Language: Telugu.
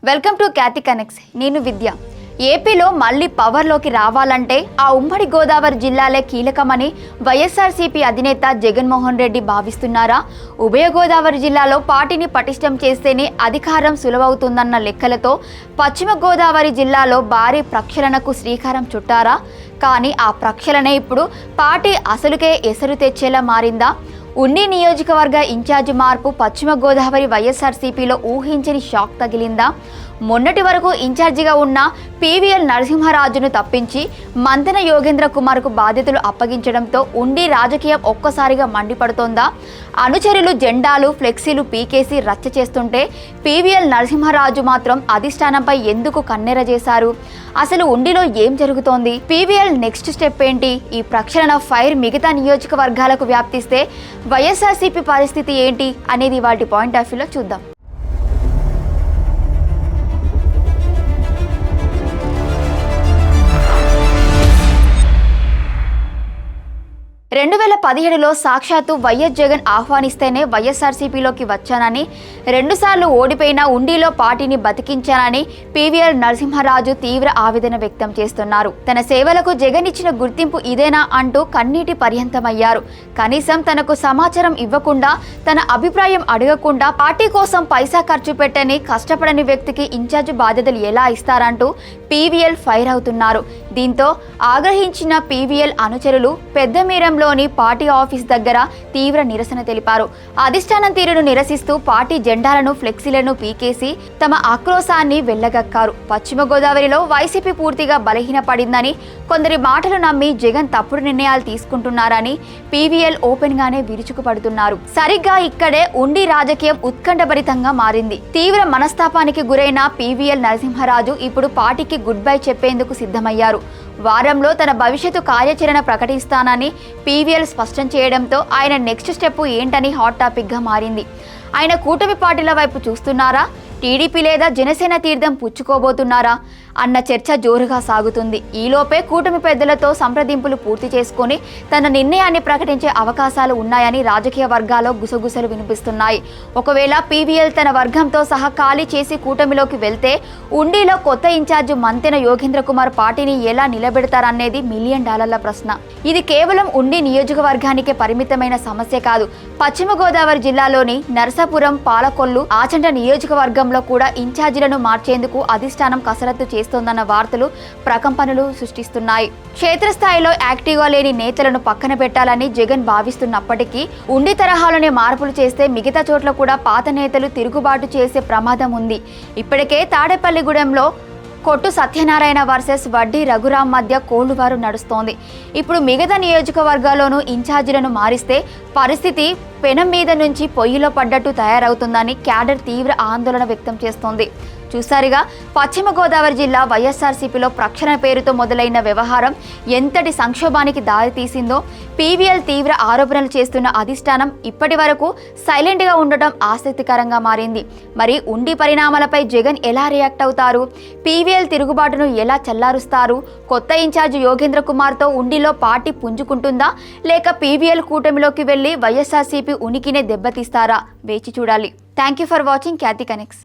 Welcome to Khyati connects. నేను విద్య. ఏపీలో మళ్లీ పవర్లోకి రావాలంటే ఆ ఉమ్మడి గోదావరి జిల్లాలే కీలకమని వైఎస్ఆర్సీపీ అధినేత జగన్మోహన్ రెడ్డి భావిస్తున్నారా? ఉభయ గోదావరి జిల్లాలో పార్టీని పటిష్టం చేస్తేనే అధికారం సులువవుతుందన్న లెక్కలతో పశ్చిమ గోదావరి జిల్లాలో భారీ ప్రక్షాళనకు శ్రీకారం చుట్టారా? కానీ ఆ ప్రక్షాళన ఇప్పుడు పార్టీ అసలుకే ఎసరు తెచ్చేలా మారిందా? ఉండి నియోజకవర్గ ఇన్ఛార్జి మార్పు పశ్చిమ గోదావరి వైఎస్ఆర్సీపీలో ఊహించని షాక్ తగిలిందా? మొన్నటి వరకు ఇన్ఛార్జిగా ఉన్న పీవీఎల్ నరసింహరాజును తప్పించి మంతెన యోగేంద్ర కుమార్కు బాధ్యతలు అప్పగించడంతో ఉండి రాజకీయం ఒక్కసారిగా మండిపడుతోందా? అనుచరులు జెండాలు ఫ్లెక్సీలు పీకేసి రచ్చ చేస్తుంటే పీవీఎల్ నరసింహరాజు మాత్రం అధిష్టానంపై ఎందుకు కన్నెర చేశారు? అసలు ఉండిలో ఏం జరుగుతోంది? పీవీఎల్ నెక్స్ట్ స్టెప్ ఏంటి? ఈ ప్రక్షాళన ఫైర్ మిగతా నియోజకవర్గాలకు వ్యాప్తిస్తే వైఎస్ఆర్సీపీ పరిస్థితి ఏంటి అనేది వాటి పాయింట్ ఆఫ్ వ్యూలో చూద్దాం. 2017లో సాక్షాత్తు వైఎస్ జగన్ ఆహ్వానిస్తేనే వైఎస్ఆర్సీపీలోకి వచ్చానని, 2 సార్లు ఓడిపోయిన ఉండిలో పార్టీని బతికించానని పీవీఎల్ నరసింహరాజు తీవ్ర ఆవేదన వ్యక్తం చేస్తున్నారు. తన సేవలకు జగన్ ఇచ్చిన గుర్తింపు ఇదేనా అంటూ కన్నీటి పర్యంతమయ్యారు. కనీసం తనకు సమాచారం ఇవ్వకుండా, తన అభిప్రాయం అడగకుండా పార్టీ కోసం పైసా ఖర్చు పెట్టని కష్టపడని వ్యక్తికి ఇన్ఛార్జ్ బాధ్యతలు ఎలా ఇస్తారంటూ పీవీఎల్ ఫైర్ అవుతున్నారు. దీంతో ఆగ్రహించిన పీవీఎల్ అనుచరులు పెద్దమీరంలోని పార్టీ ఆఫీస్ దగ్గర తీవ్ర నిరసన తెలిపారు. అధిష్టానం తీరును నిరసిస్తూ పార్టీ జెండాలను ఫ్లెక్సీలను పీకేసి తమ ఆక్రోశాన్ని వెళ్లగక్కారు. పశ్చిమ గోదావరిలో వైసీపీ పూర్తిగా బలహీనపడిందని, కొందరి మాటలు నమ్మి జగన్ తప్పుడు నిర్ణయాలు తీసుకుంటున్నారని పీవీఎల్ ఓపెన్ గానే విరుచుకుపడుతున్నారు. సరిగ్గా ఇక్కడే ఉండి రాజకీయం ఉత్కంఠభరితంగా మారింది. తీవ్ర మనస్తాపానికి గురైన పీవీఎల్ నరసింహరాజు ఇప్పుడు పార్టీకి గుడ్ బై చెప్పేందుకు సిద్ధమయ్యారు. వారంలో తన భవిష్యత్తు కార్యాచరణ ప్రకటిస్తానని పీవీఎల్ స్పష్టం చేయడంతో ఆయన నెక్స్ట్ స్టెప్ ఏంటని హాట్ టాపిక్గా మారింది. ఆయన కూటమి పార్టీల వైపు చూస్తున్నారా? టీడీపీ లేదా జనసేన తీర్థం పుచ్చుకోబోతున్నారా అన్న చర్చ జోరుగా సాగుతుంది. ఈలోపే కూటమి పెద్దలతో సంప్రదింపులు పూర్తి చేసుకుని తన నిర్ణయాన్ని ప్రకటించే అవకాశాలు ఉన్నాయని రాజకీయ వర్గాల్లో గుసగుసలు వినిపిస్తున్నాయి. ఒకవేళ పీవీఎల్ తన వర్గంతో సహా ఖాళీ చేసి కూటమిలోకి వెళ్తే ఉండిలో కొత్త ఇన్ఛార్జ్ మంతెన యోగేంద్ర కుమార్ పార్టీని ఎలా నిలబెడతారనేది $1 మిలియన్ ప్రశ్న. ఇది కేవలం ఉండి నియోజకవర్గానికే పరిమితమైన సమస్య కాదు. పశ్చిమ గోదావరి జిల్లాలోని నరసాపురం, పాలకొల్లు, ఆచంట నియోజకవర్గంలో కూడా ఇన్ఛార్జీలను మార్చేందుకు అధిష్టానం కసరత్తు చేస్తోందన్న వార్తలు ప్రకంపనలు సృష్టిస్తున్నాయి. క్షేత్రస్థాయిలో యాక్టివ్గా లేని నేతలను పక్కన పెట్టాలని జగన్ భావిస్తున్నప్పటికీ ఉండి తరహాలోనే మార్పులు చేస్తే మిగతా చోట్ల కూడా పాత నేతలు తిరుగుబాటు చేసే ప్రమాదం ఉంది. ఇప్పటికే తాడేపల్లిగూడెంలో కొట్టు సత్యనారాయణ వర్సెస్ వడ్డీ రఘురాం మధ్య కోళ్లువారు నడుస్తోంది. ఇప్పుడు మిగతా నియోజకవర్గాల్లోనూ ఇన్ఛార్జీలను మారిస్తే పరిస్థితి పెనం మీద నుంచి పొయ్యిలో పడ్డట్టు తయారవుతుందని క్యాడర్ తీవ్ర ఆందోళన వ్యక్తం చేస్తోంది. చూసారుగా, పశ్చిమ గోదావరి జిల్లా వైఎస్ఆర్సీపీలో ప్రక్షాళన పేరుతో మొదలైన వ్యవహారం ఎంతటి సంక్షోభానికి దారితీసిందో. పీవీఎల్ తీవ్ర ఆరోపణలు చేస్తున్న అధిష్టానం ఇప్పటి వరకు సైలెంట్గా ఉండటం ఆసక్తికరంగా మారింది. మరి ఉండి పరిణామాలపై జగన్ ఎలా రియాక్ట్ అవుతారు? పీవీఎల్ తిరుగుబాటును ఎలా చల్లారుస్తారు? కొత్త ఇన్ఛార్జ్ యోగేంద్ర కుమార్తో ఉండిలో పార్టీ పుంజుకుంటుందా, లేక పీవీఎల్ కూటమిలోకి వెళ్లి వైఎస్ఆర్సీపీ ఉనికినే దెబ్బతీస్తారా? వేచి చూడాలి. Thank you for watching Khyati connects.